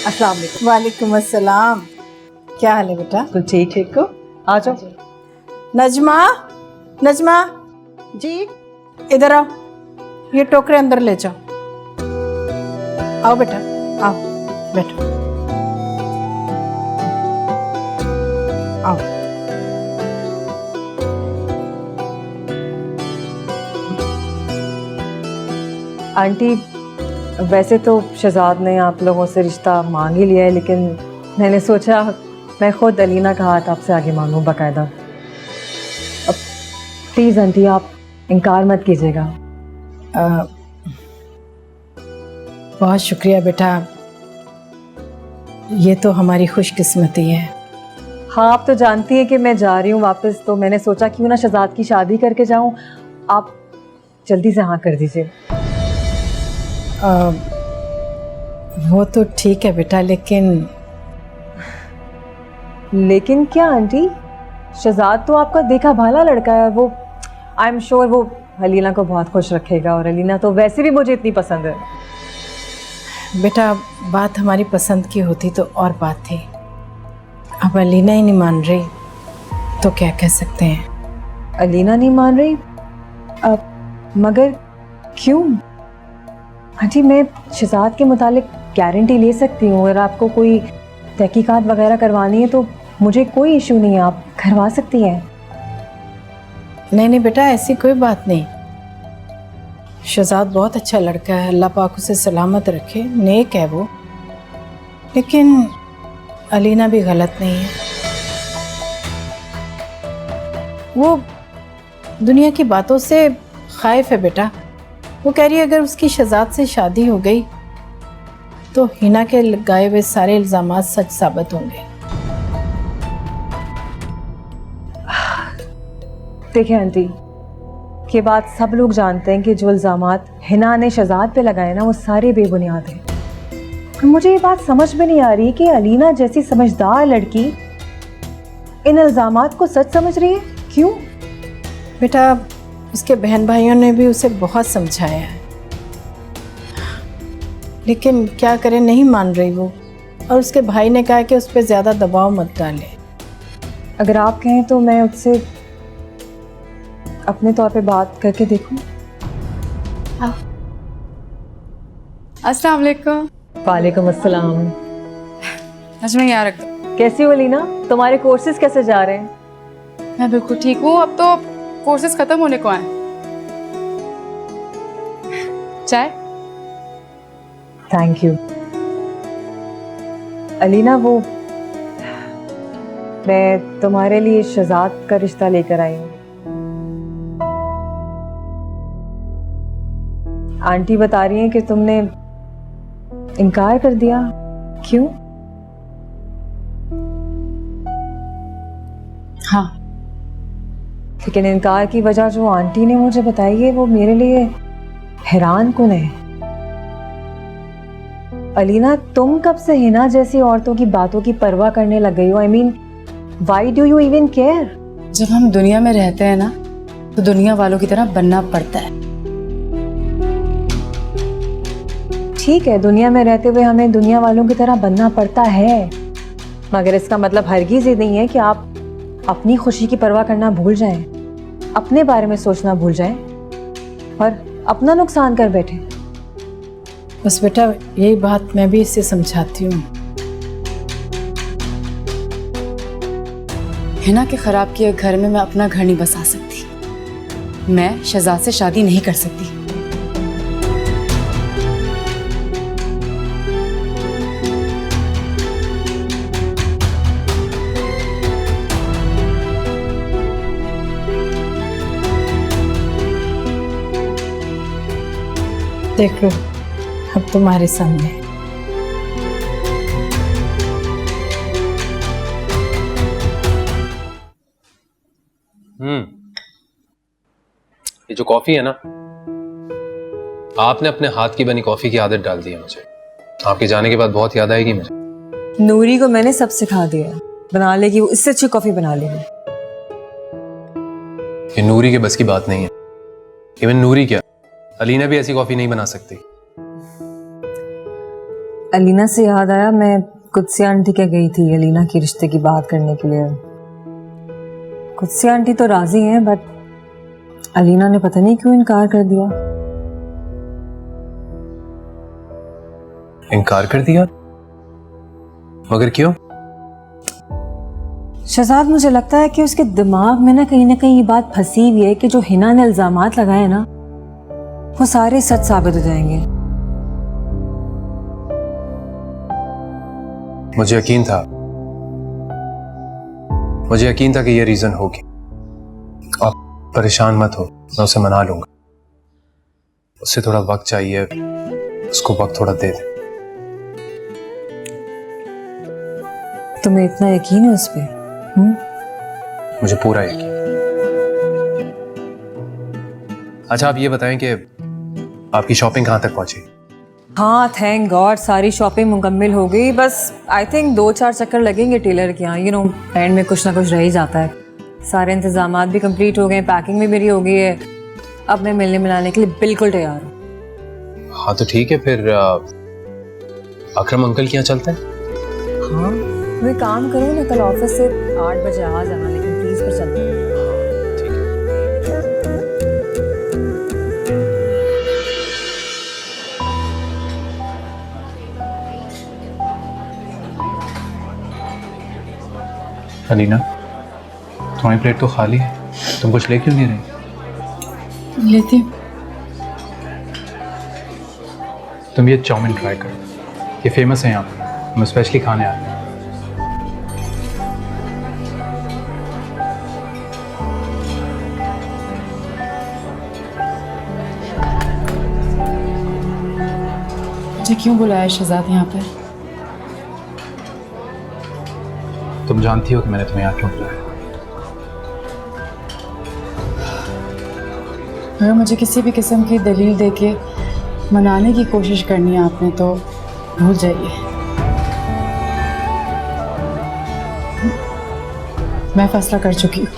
अस्सलाम वालेकुम। वालेकुम अस्सलाम। क्या हाल है बेटा? तो ठीक हो? आ जाओ। नजमा, नजमा जी। इधर आओ, ये टोकरे अंदर ले जाओ। आओ बेटा, आओ बैठो, आओ। आंटी, वैसे तो शहजाद ने आप लोगों से रिश्ता मांग ही लिया है, लेकिन मैंने सोचा मैं खुद अलीना का हाथ आपसे आगे मांगूं बाकायदा। अब प्लीज़ आंटी, आप इनकार मत कीजिएगा। बहुत शुक्रिया बेटा, ये तो हमारी खुशकिस्मती है। हाँ, आप तो जानती हैं कि मैं जा रही हूँ वापस, तो मैंने सोचा क्यों ना शहजाद की शादी करके जाऊँ। आप जल्दी से हाँ कर दीजिए। वो तो ठीक है बेटा, लेकिन क्या आंटी? शहजाद तो आपका देखा भाला लड़का है, वो आई एम श्योर वो अलीना को बहुत खुश रखेगा, और अलीना तो वैसे भी मुझे इतनी पसंद है। बेटा बात हमारी पसंद की होती तो और बात थी। अब अलीना ही नहीं मान रही तो क्या कह सकते हैं। अलीना नहीं मान रही? अब मगर क्यों? आंटी, मैं शहजाद के मुतालिक गारंटी ले सकती हूँ, अगर आपको कोई तहकीकात वगैरह करवानी है तो मुझे कोई इशू नहीं है, आप करवा सकती हैं। नहीं नहीं बेटा, ऐसी कोई बात नहीं। शहजाद बहुत अच्छा लड़का है, अल्लाह पाक उसे सलामत रखे, नेक है वो। लेकिन अलीना भी गलत नहीं है। वो दुनिया की बातों से खाइफ है बेटा। वो कह रही है अगर उसकी शहजाद से शादी हो गई तो हिना के लगाए हुए सारे इल्ज़ामात सच साबित होंगे। देखिए आंटी, के बाद सब लोग जानते हैं कि जो इल्ज़ामात हिना ने शहजाद पे लगाए ना, वो सारे बेबुनियाद हैं। और मुझे ये बात समझ में नहीं आ रही कि अलीना जैसी समझदार लड़की इन इल्ज़ामात को सच समझ रही है। क्यों? बेटा उसके बहन भाइयों ने भी उसे बहुत समझाया है, लेकिन क्या करे, नहीं मान रही वो। और उसके भाई ने कहा कि उस पर ज़्यादा दबाव मत डाले। अगर आप कहें तो मैं उससे अपने तौर पे बात करके देखूं। अस्सलाम वालेकुम। वालेकुम अस्सलाम। नजमा यहाँ रख दो। कैसी हो अलीना? तुम्हारे कोर्सेज कैसे जा रहे हैं? मैं बिल्कुल ठीक हूँ, अब तो कोर्सेज खत्म होने को आए। चाय? Thank you. अलीना, वो मैं तुम्हारे लिए शहजाद का रिश्ता लेकर आई हूँ। आंटी बता रही हैं कि तुमने इनकार कर दिया। क्यों? हाँ। लेकिन इनकार की वजह जो आंटी ने मुझे बताई है वो मेरे लिए हैरान कुन है। अलीना, तुम कब से हिना जैसी औरतों की बातों की परवाह करने लग गई हो? I mean, why do you even care? जब हम दुनिया में रहते हैं ना, तो दुनिया वालों की तरह बनना पड़ता है। ठीक है, दुनिया में रहते हुए हमें दुनिया वालों की तरह बनना पड़ता है, मगर इसका मतलब हरगिज़ ये नहीं है कि आप अपनी खुशी की परवाह करना भूल जाएं, अपने बारे में सोचना भूल जाएं और अपना नुकसान कर बैठे। बस बेटा यही बात मैं भी इससे समझाती हूँ। हिना के खराब किए घर में मैं अपना घर नहीं बसा सकती। मैं शहजाद से शादी नहीं कर सकती। देख लो, अब तुम्हारे सामने। ये जो कॉफी है ना, आपने अपने हाथ की बनी कॉफी की आदत डाल दी है मुझे। आपके जाने के बाद बहुत याद आएगी मुझे। नूरी को मैंने सब सिखा दिया, बना लेगी वो, इससे अच्छी कॉफी बना लेगी। ये नूरी के बस की बात नहीं है। इवन नूरी क्या, अलीना भी ऐसी कॉफी नहीं बना सकती। अलीना से याद आया, मैं कुत्सिया आंटी के गई थी अलीना की रिश्ते की बात करने के लिए। कुत्सिया आंटी तो राजी हैं, बट अलीना ने पता नहीं क्यों इनकार कर दिया। इनकार कर दिया? मगर क्यों? शहजाद, मुझे लगता है कि उसके दिमाग में ना कहीं ये बात फंसी हुई है कि जो हिना ने इल्जामात लगाए ना वो सारे सच साबित हो जाएंगे। मुझे यकीन था कि ये रीजन होगी। आप परेशान मत हो, मैं उसे मना लूंगा। उससे थोड़ा वक्त चाहिए, उसको वक्त थोड़ा दे दे। तुम्हें इतना यकीन है उस पे? मुझे पूरा यकीन। अच्छा, आप ये बताएं कि आपकी शॉपिंग कहाँ तक पहुंची? हाँ, थैंक गॉड सारी शॉपिंग मुकम्मल हो गई। बस आई थिंक 2-4 चक्कर लगेंगे टेलर के यहाँ। एंड में कुछ ना कुछ रह ही जाता है। सारे इंतजामात भी कंप्लीट हो गए, पैकिंग भी मेरी हो गई है। अब मैं मिलने मिलाने के लिए बिल्कुल तैयार हूँ। हाँ तो ठीक है, फिर अकरम अंकल के यहाँ चलते हैं। हाँ, मैं काम करूँ ना, कल ऑफिस से 8 बजे आ जाना, लेकिन प्लीज पर चलते हैं। अलीना, तुम्हारी प्लेट तो खाली है, तुम कुछ ले क्यों नहीं रही? लेती हूँ। तुम ये चाउमीन ट्राई करो, ये फेमस है यहाँ पर, हम स्पेशली खाने आए हैं। मुझे क्यों बुलाया शहजाद यहाँ पर? तुम जानती हो कि मैंने तुम्हें यहाँ क्यों बुलाया। अगर मुझे किसी भी किस्म की दलील देके मनाने की कोशिश करनी है आपने तो भूल जाइए। मैं फैसला कर चुकी हूँ।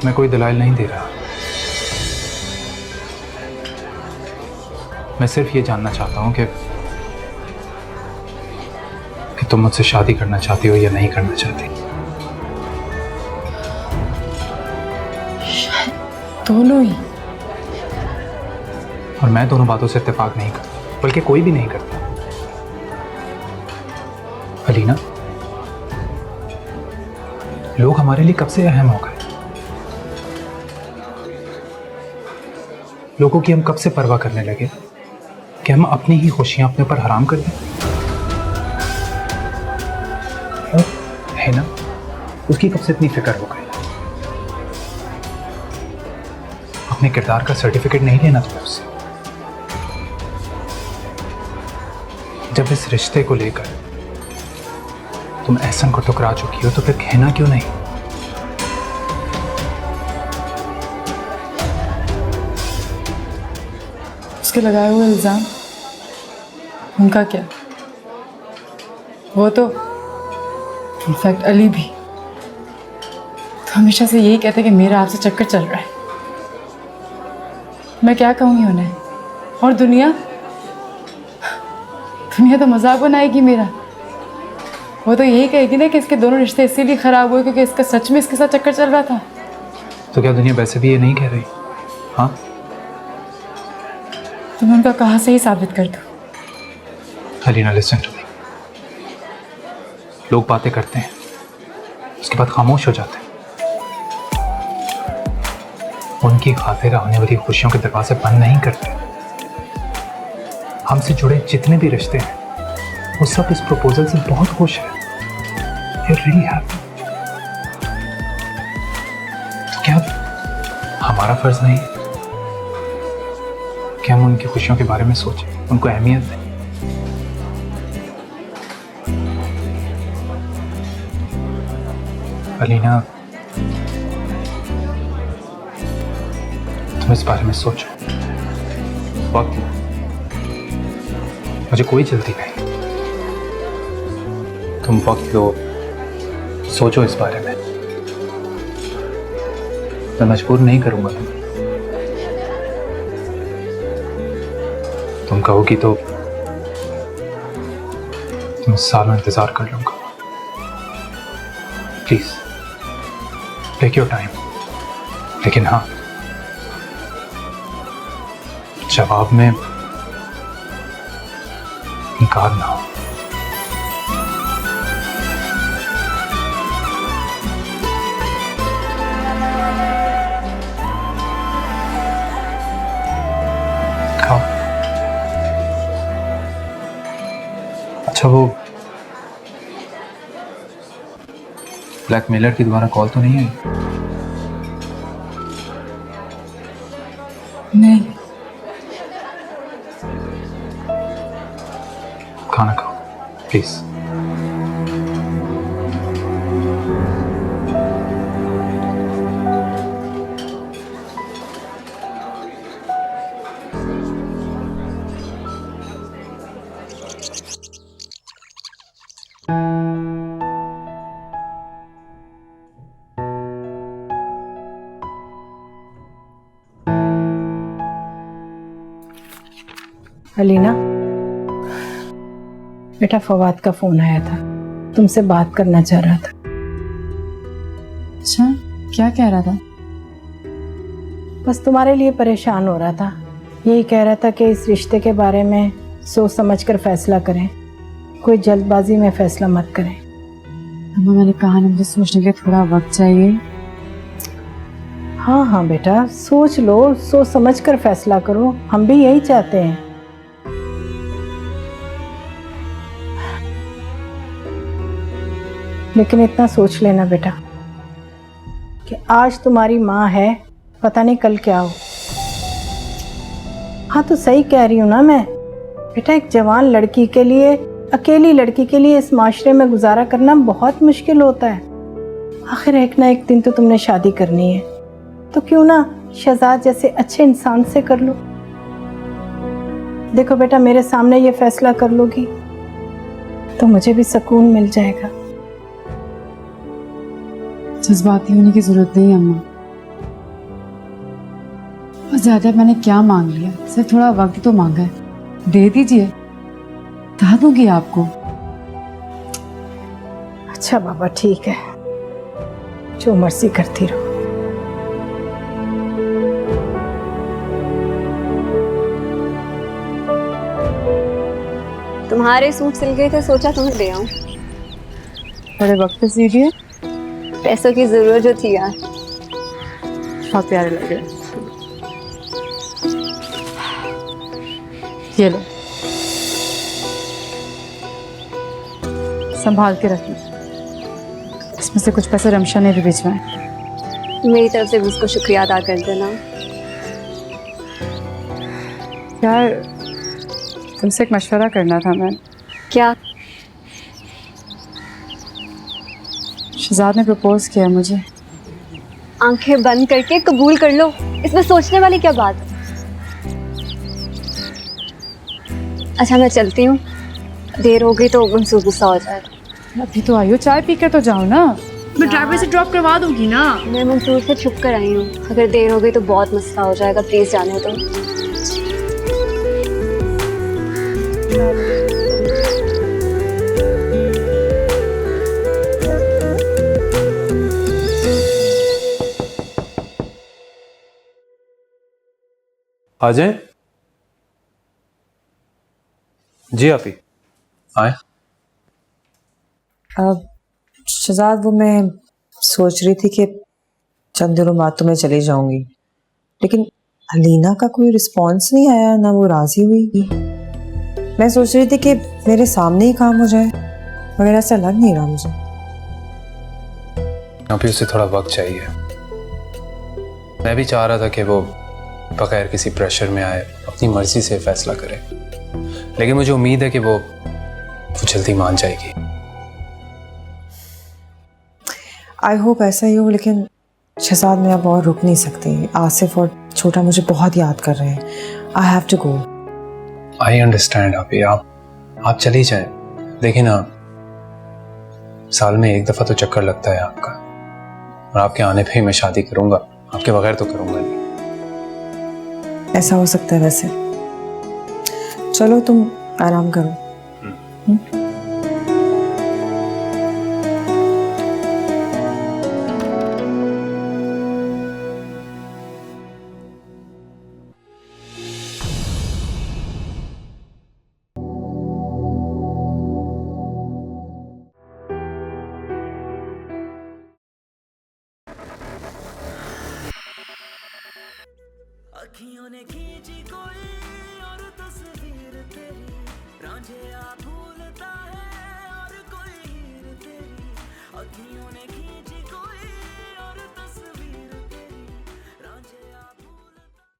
मैं कोई दलाइल नहीं दे रहा, मैं सिर्फ ये जानना चाहता हूँ कि तुम मुझसे शादी करना चाहती हो या नहीं करना चाहती। दोनों ही। और मैं दोनों बातों से इत्तेफाक नहीं करता, बल्कि कोई भी नहीं करता। अलीना, लोग हमारे लिए कब से अहम हो गए? लोगों की हम कब से परवाह करने लगे कि हम अपनी ही खुशियां अपने पर हराम कर दें? है ना, उसकी कब से इतनी फिक्र हो गई? अपने किरदार का सर्टिफिकेट नहीं लेना तुम्हें उससे? जब इस रिश्ते को लेकर तुम एहसन को ठुकरा चुकी हो तो फिर कहना क्यों नहीं? उसके लगाए हुए इल्जाम, उनका क्या? वो तो इनफैक्ट अली भी तो हमेशा से यही कहते कि मेरा आपसे चक्कर चल रहा है। मैं क्या कहूँगी उन्हें? और दुनिया तो मजाक बनाएगी मेरा। वो तो यही कहेगी ना कि इसके दोनों रिश्ते इसीलिए खराब हुए क्योंकि इसका सच में इसके साथ चक्कर चल रहा था। तो क्या दुनिया वैसे भी ये नहीं कह रही? हाँ, तो मैं उनका कहाँ से ही साबित कर दूँ? Alina, listen to me. लोग बातें करते हैं, उसके बाद खामोश हो जाते हैं। उनकी खातिर आने वाली खुशियों के दरवाजे बंद नहीं करते। हमसे जुड़े जितने भी रिश्ते हैं वो सब इस प्रपोजल से बहुत खुश हैं। They're really happy। तो क्या हमारा फर्ज नहीं कि हम उनकी खुशियों के बारे में सोचें, उनको अहमियत दें? अलीना, तुम इस बारे में सोचो, वक्त लो। मुझे कोई जल्दी नहीं, तुम वक्त लो, सोचो इस बारे में। मैं मजबूर नहीं करूंगा तुम कहोगी तो मैं सालों इंतजार कर लूंगा। प्लीज टेक योर टाइम, लेकिन हाँ, जवाब में इनकार ना हो। खाओ। अच्छा, वो ब्लैकमेलर की दोबारा कॉल तो नहीं आई? नहीं। खाना खाओ प्लीज। अलीना, बेटा फवाद का फोन आया था, तुमसे बात करना चाह रहा था। अच्छा, क्या कह रहा था? बस तुम्हारे लिए परेशान हो रहा था। यही कह रहा था कि इस रिश्ते के बारे में सोच समझ कर फैसला करें, कोई जल्दबाजी में फैसला मत करें। अम्मा, मैंने कहा ना, मुझे सोचने के लिए थोड़ा वक्त चाहिए। हाँ हाँ बेटा, सोच लो, सोच समझ कर फैसला करो, हम भी यही चाहते हैं। लेकिन इतना सोच लेना बेटा कि आज तुम्हारी माँ है, पता नहीं कल क्या हो। हाँ तो सही कह रही हूँ ना मैं बेटा, एक जवान लड़की के लिए, अकेली लड़की के लिए इस माशरे में गुजारा करना बहुत मुश्किल होता है। आखिर एक ना एक दिन तो तुमने शादी करनी है, तो क्यों ना शहजाद जैसे अच्छे इंसान से कर लो। देखो बेटा, मेरे सामने ये फैसला कर लोगी तो मुझे भी सुकून मिल जाएगा। जज्बाती होने की जरूरत नहीं अम्मा। और ज्यादा मैंने क्या मांग लिया, सिर्फ थोड़ा वक्त तो मांगा है, दे दीजिए, बता दूंगी आपको। अच्छा बाबा, ठीक है, जो मर्जी करती रहो। तुम्हारे सूट सिल गए थे, सोचा तुम्हें दे आऊं। बड़े वक्त पे सी दिए, पैसों की जरूरत जो थी यार। बहुत प्यारे लगे। ये लो, संभाल के रखना, इसमें से कुछ पैसे रमशा ने भी भिजवाए। मेरी तरफ से भी उसको शुक्रिया अदा कर देना। यार, तुमसे एक मशवरा करना था मैं। क्या? शहजाद ने प्रपोज किया मुझे। आंखें बंद करके कबूल कर लो, इसमें सोचने वाली क्या बात है। अच्छा, मैं चलती हूँ, देर हो गई तो मंसूर गुस्सा हो जाएगा। अभी तो आई हो, चाय पी कर तो जाओ ना। मैं ड्राइवर से ड्रॉप करवा दूंगी ना। मैं मंसूर से छुप कर आई हूँ, अगर देर हो गई तो बहुत मसला हो जाएगा, प्लीज जाने दो। आ जाए। जी आप ही आए। अब शहजाद, वो मैं सोच रही थी कि चंद दिनों बाद तो मैं चली जाऊंगी, लेकिन अलीना का कोई रिस्पॉन्स नहीं आया, ना वो राजी हुई। मैं सोच रही थी कि मेरे सामने ही काम हो जाए, मगर ऐसा लग नहीं रहा मुझे। अभी उसे थोड़ा वक्त चाहिए। मैं भी चाह रहा था कि वो बगैर किसी प्रेशर में आए अपनी मर्जी से फैसला करे, लेकिन मुझे उम्मीद है कि वो जल्दी मान जाएगी। आई होप ऐसा ही हो, लेकिन शहजाद मैं अब और रुक नहीं सकती। आसिफ और छोटा मुझे बहुत याद कर रहे हैं। I have to go. I understand आप चली जाएं। देखिए ना, साल में एक दफा तो चक्कर लगता है आपका, और आपके आने पे ही मैं शादी करूंगा, आपके बगैर तो करूंगा नहीं। ऐसा हो सकता है वैसे। चलो तुम आराम करो। अखियों ने खींची कोई और तस्वीर तेरी, रांझिया भूलता है और कोई हीर तेरी, अखियों ने खींची